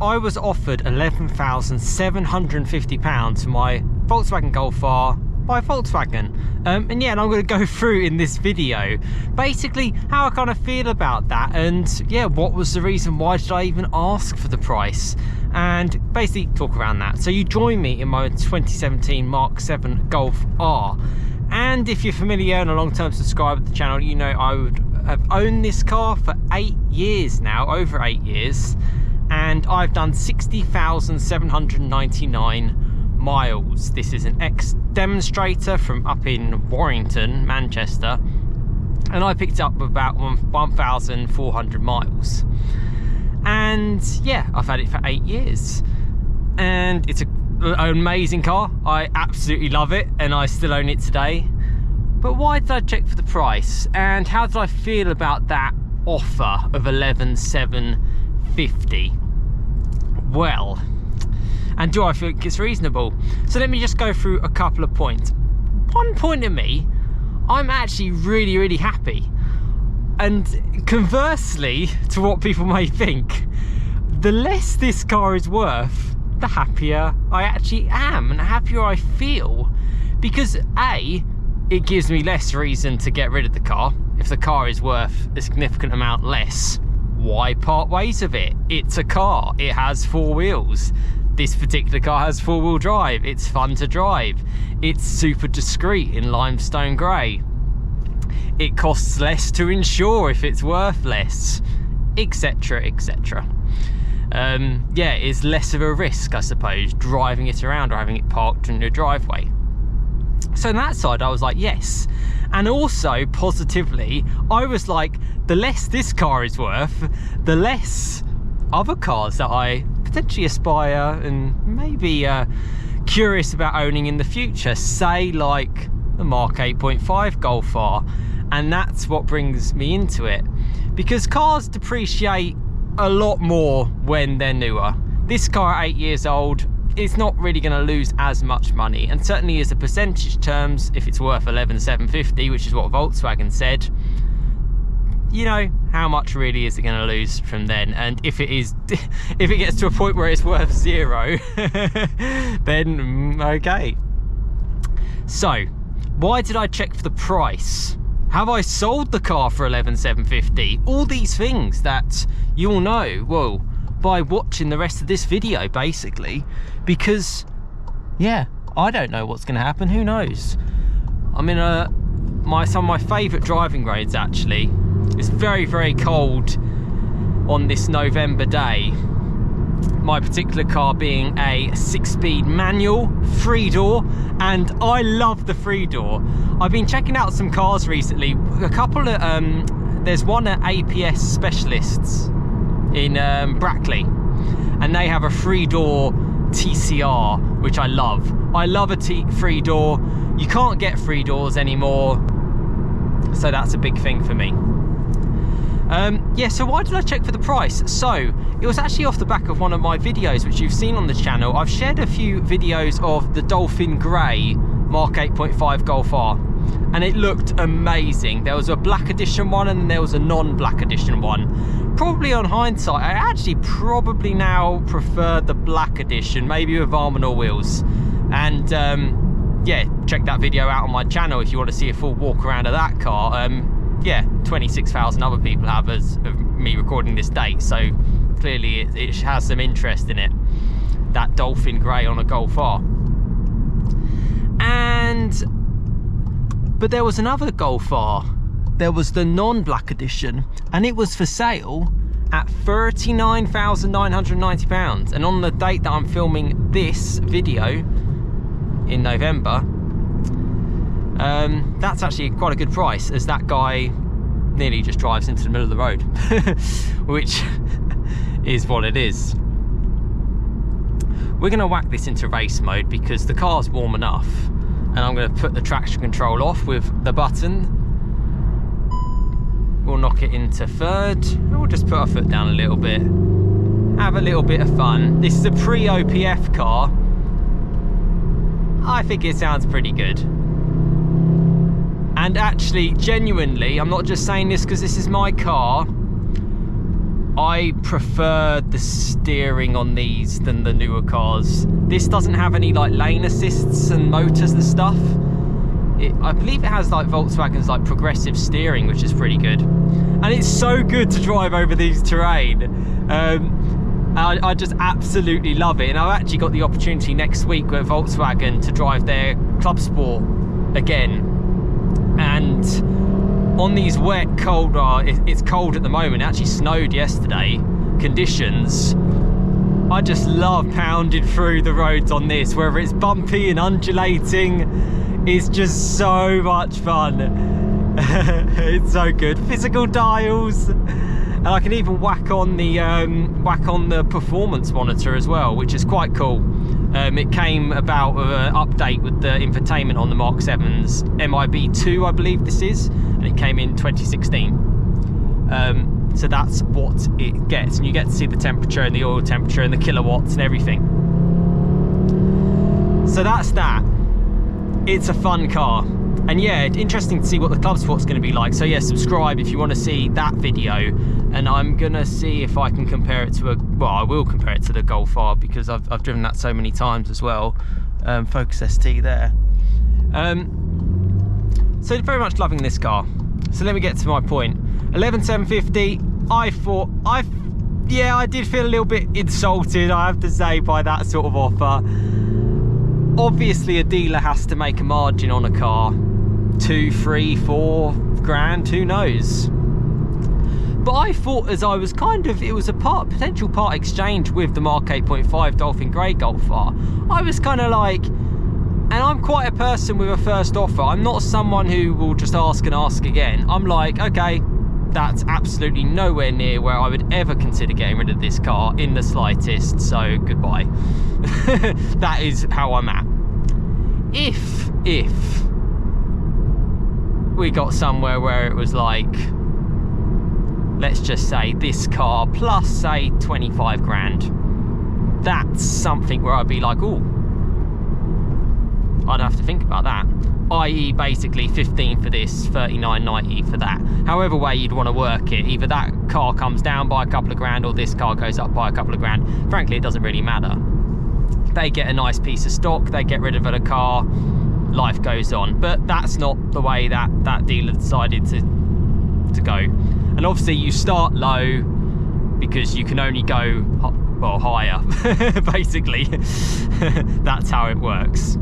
I was offered £11,750 for my Volkswagen Golf R by Volkswagen. And yeah, and I'm going to go through in this video basically how I kind of feel about that, and yeah, what was the reason, why did I even ask for the price, and basically talk around that. So you join me in my 2017 Mark 7 Golf R, and if you're familiar and a long-term subscriber to the channel, you know I would have owned this car for 8 years now, over 8 years, and I've done 60,799 miles. This is an ex-demonstrator from up in Warrington, Manchester, and I picked up about 1,400 miles. And yeah, I've had it for 8 years, and it's an amazing car. I absolutely love it, and I still own it today. But why did I check for the price, and how did I feel about that offer of 11,750? Well, and do I think it's reasonable? So let me just go through a couple of points. One point of me, I'm actually really happy. And conversely to what people may think, the less this car is worth, the happier I actually am and the happier I feel. Because A, it gives me less reason to get rid of the car. If the car is worth a significant amount less, why part ways of it? It's a car, it has 4 wheels. This particular car has 4-wheel drive, it's fun to drive, it's super discreet in limestone grey, it costs less to insure if it's worth less, etc, etc. Yeah, it's less of a risk, I suppose, driving it around or having it parked in your driveway. So on that side I was like, yes. And also positively, I was like, the less this car is worth, the less other cars that I potentially aspire and maybe curious about owning in the future, say like the Mark 8.5 Golf R. And that's what brings me into it, because cars depreciate a lot more when they're newer. This car at 8 years old, it's not really going to lose as much money, and certainly as a percentage terms, if it's worth 11,750, which is what Volkswagen said, you know, how much really is it going to lose from then? And if it is, if it gets to a point where it's worth 0, then okay. So why did I check for the price? Have I sold the car for 11,750? All these things that you all know, well, by watching the rest of this video basically, because yeah, I don't know what's going to happen. Who knows? I'm in some of my favourite driving roads actually. It's very cold on this November day. My particular car being a 6-speed manual, 3-door, and I love the 3-door. I've been checking out some cars recently. A couple of, there's one at APS Specialists in Brackley, and they have a 3-door TCR, which I love. I love a 3-door. You can't get 3-doors anymore, so that's a big thing for me. Yeah, so why did I check for the price? So it was actually off the back of one of my videos which you've seen on the channel. I've shared a few videos of the Dolphin Grey Mark 8.5 Golf R, and it looked amazing. There was a black edition one and there was a non-black edition one. Probably on hindsight, I actually probably now prefer the black edition, maybe with Armanor wheels. And yeah, check that video out on my channel if you want to see a full walk around of that car. Yeah, 26,000 other people have as of me recording this date, so clearly it has some interest in it. That Dolphin Grey on a Golf R. But there was another Golf R. There was the non-black edition, and it was for sale at £39,990. And on the date that I'm filming this video in November, that's actually quite a good price, as that guy nearly just drives into the middle of the road, which is what it is. We're going to whack this into race mode because the car's warm enough, and I'm going to put the traction control off with the button. We'll knock it into third, and we'll just put our foot down a little bit, have a little bit of fun. This is a pre-OPF car. I think it sounds pretty good. And actually, genuinely, I'm not just saying this because this is my car, I prefer the steering on these than the newer cars. This doesn't have any like lane assists and motors and stuff. I believe it has like Volkswagen's like progressive steering, which is pretty good. And it's so good to drive over these terrain. I just absolutely love it. And I've actually got the opportunity next week with Volkswagen to drive their Club Sport again. And on these wet, cold, it's cold at the moment, it actually snowed yesterday, conditions, I just love pounding through the roads on this, whether it's bumpy and undulating, it's just so much fun. It's so good. Physical dials, and I can even whack on the performance monitor as well, which is quite cool. It came about with an update with the infotainment on the Mark 7's MIB2, I believe this is, and it came in 2016. So that's what it gets, and you get to see the temperature and the oil temperature and the kilowatts and everything. So that's that. It's a fun car. And yeah, interesting to see what the Club Sport's going to be like. So yeah, subscribe if you want to see that video. And I'm going to see if I can compare it to well, I will compare it to the Golf R, because I've driven that so many times as well. Focus ST there. So very much loving this car. So let me get to my point. 11,750, I did feel a little bit insulted, I have to say, by that sort of offer. Obviously a dealer has to make a margin on a car, 2, 3, 4 grand, who knows. But I thought, as I was it was a potential part exchange with the Mark 8.5 Dolphin Grey Golf R, I was kind of like, and I'm quite a person with a first offer, I'm not someone who will just ask and ask again. I'm like, okay, that's absolutely nowhere near where I would ever consider getting rid of this car in the slightest, so goodbye. That is how I'm at. If we got somewhere where it was like, let's just say this car plus say 25 grand, that's something where I'd be like, ooh, I'd have to think about that. I.e. basically 15 for this, 39.90 for that. However way you'd want to work it, either that car comes down by a couple of grand or this car goes up by a couple of grand. Frankly, it doesn't really matter. They get a nice piece of stock, they get rid of a car, life goes on. But that's not the way that dealer decided to go. And obviously you start low because you can only go, well, higher, basically. That's how it works.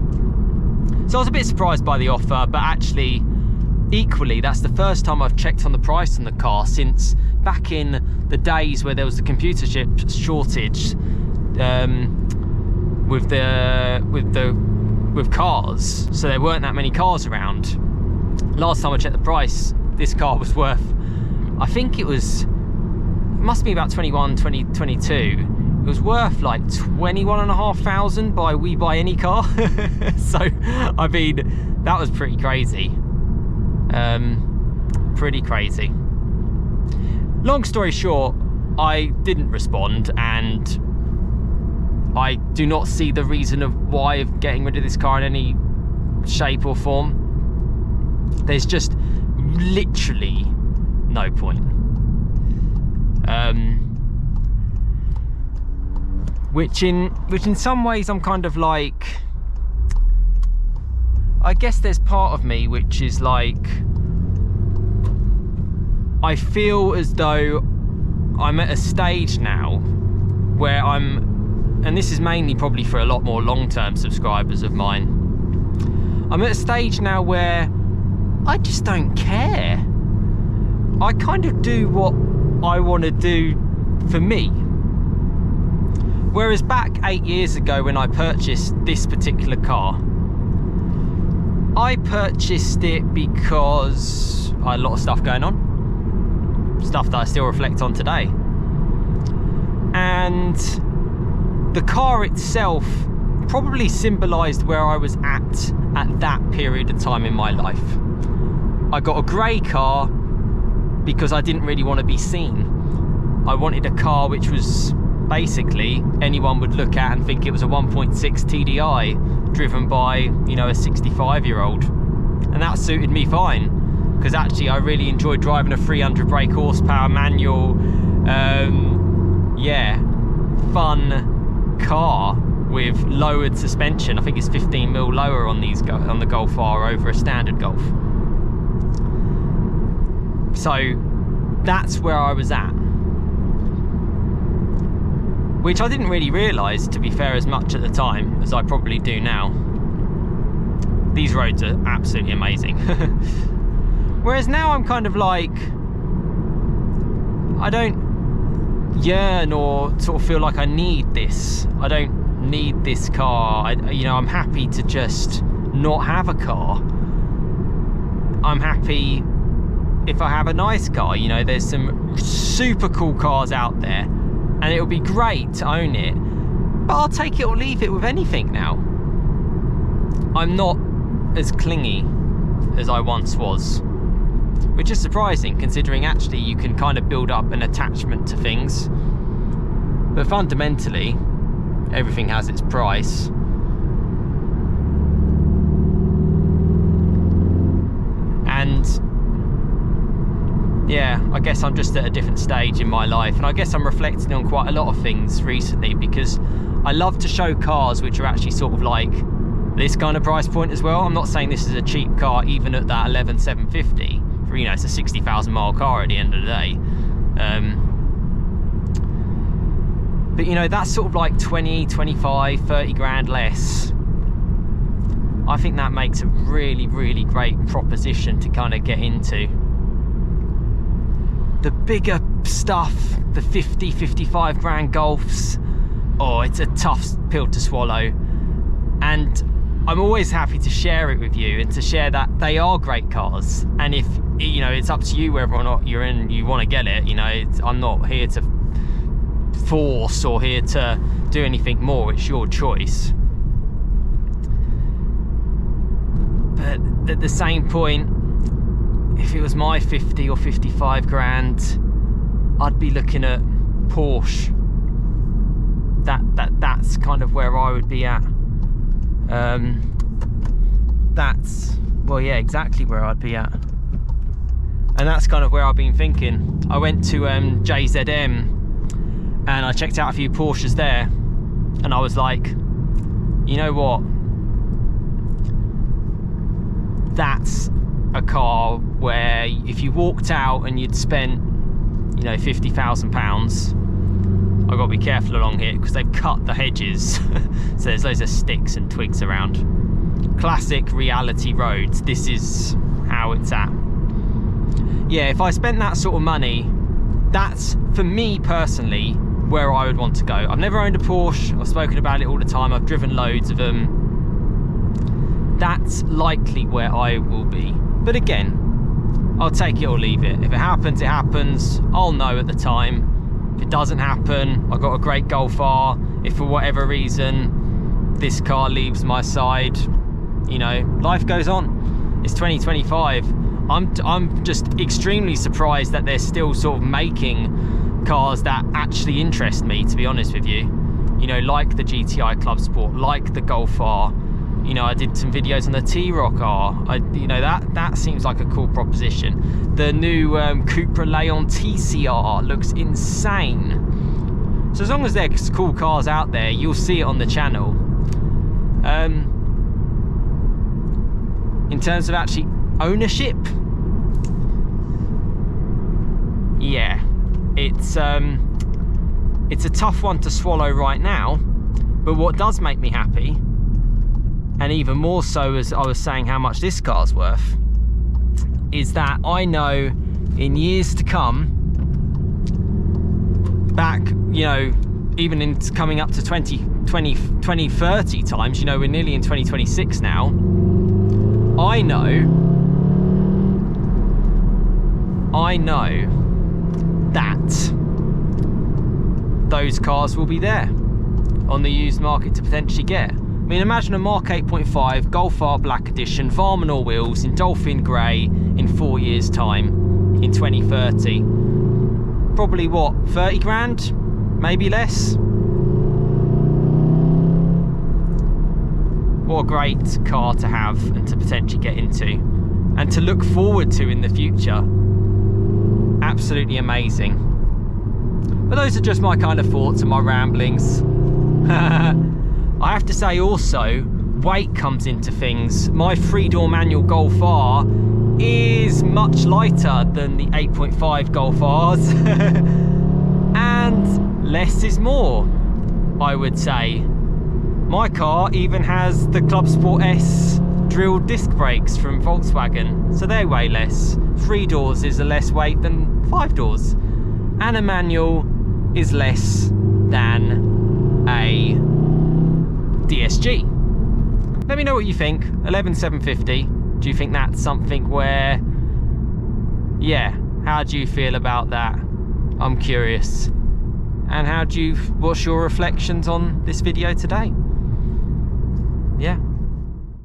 So I was a bit surprised by the offer, but actually, equally, that's the first time I've checked on the price on the car since back in the days where there was a computer chip shortage with cars. So there weren't that many cars around. Last time I checked the price, this car was worth, I think it must be about 21, 22. It was worth like 21,500 by We Buy Any Car. So, I mean, that was pretty crazy. Pretty crazy. Long story short, I didn't respond, and I do not see the reason of why of getting rid of this car in any shape or form. There's just literally no point. Which in some ways I'm kind of like, I guess there's part of me which is like, I feel as though I'm at a stage now where and this is mainly probably for a lot more long-term subscribers of mine, I'm at a stage now where I just don't care. I kind of do what I want to do for me. Whereas back 8 years ago when I purchased this particular car, I purchased it because I had a lot of stuff going on. Stuff that I still reflect on today. And the car itself probably symbolised where I was at that period of time in my life. I got a grey car because I didn't really want to be seen. I wanted a car which was basically anyone would look at and think it was a 1.6 TDI driven by, you know, a 65-year-old. And that suited me fine, because actually I really enjoyed driving a 300 brake horsepower manual Yeah, fun car with lowered suspension. I think it's 15mm lower on these on the Golf R over a standard Golf. So that's where I was at, which I didn't really realise, to be fair, as much at the time as I probably do now. These roads are absolutely amazing. Whereas now I'm kind of like, I don't yearn or sort of feel like I need this. I don't need this car. You know, I'm happy to just not have a car. I'm happy if I have a nice car. You know, there's some super cool cars out there, and it would be great to own it, but I'll take it or leave it with anything now. I'm not as clingy as I once was, which is surprising considering actually you can kind of build up an attachment to things, but fundamentally everything has its price. And yeah, I guess I'm just at a different stage in my life, and I guess I'm reflecting on quite a lot of things recently, because I love to show cars which are actually sort of like this kind of price point as well. I'm not saying this is a cheap car, even at that 11,750. For, you know, it's a 60,000 mile car at the end of the day. But you know, that's sort of like 20, 25, 30 grand less. I think that makes a really, really great proposition to kind of get into. The bigger stuff, the 50, 55 grand Golfs, oh, it's a tough pill to swallow. And I'm always happy to share it with you and to share that they are great cars. And if, you know, it's up to you whether or not you want to get it. You know, I'm not here to force or here to do anything more. It's your choice. But at the same point, if it was my 50 or 55 grand, I'd be looking at Porsche. That's kind of where I would be at. That's, well, yeah, exactly where I'd be at. And that's kind of where I've been thinking. I went to JZM and I checked out a few Porsches there, and I was like, you know what, that's a car where if you walked out and you'd spent, you know, £50,000, I've got to be careful along here because they've cut the hedges. So there's loads of sticks and twigs around. Classic reality roads. This is how it's at. Yeah, if I spent that sort of money, that's, for me personally, where I would want to go. I've never owned a Porsche. I've spoken about it all the time. I've driven loads of them. That's likely where I will be. But again, I'll take it or leave it. If it happens, it happens. I'll know at the time. If it doesn't happen, I've got a great Golf R. If for whatever reason this car leaves my side, you know, life goes on. It's 2025. I'm just extremely surprised that they're still sort of making cars that actually interest me, to be honest with you. You know, like the GTI Club Sport, like the Golf R. You know, I did some videos on the T-Roc R. You know, that seems like a cool proposition. The new Cupra Leon TCR looks insane. So as long as there's cool cars out there, you'll see it on the channel. In terms of actually ownership, yeah, it's a tough one to swallow right now. But what does make me happy, and even more so as I was saying how much this car's worth, is that I know in years to come, back, you know, even in coming up to 2030 times, you know, we're nearly in 2026 now, I know that those cars will be there on the used market to potentially get. I mean, imagine a Mark 8.5 Golf R Black Edition, Varman all wheels in Dolphin Grey in 4 years time, in 2030. Probably what, 30 grand? Maybe less? What a great car to have and to potentially get into and to look forward to in the future. Absolutely amazing. But those are just my kind of thoughts and my ramblings. I have to say also, weight comes into things. My 3-door manual Golf R is much lighter than the 8.5 Golf R's. And less is more, I would say. My car even has the Club Sport S drilled disc brakes from Volkswagen, so they weigh less. 3 doors is a less weight than 5 doors. And a manual is less than a DSG. Let me know what you think. 11,750. Do you think that's something where, yeah, how do you feel about that? I'm curious. And what's your reflections on this video today?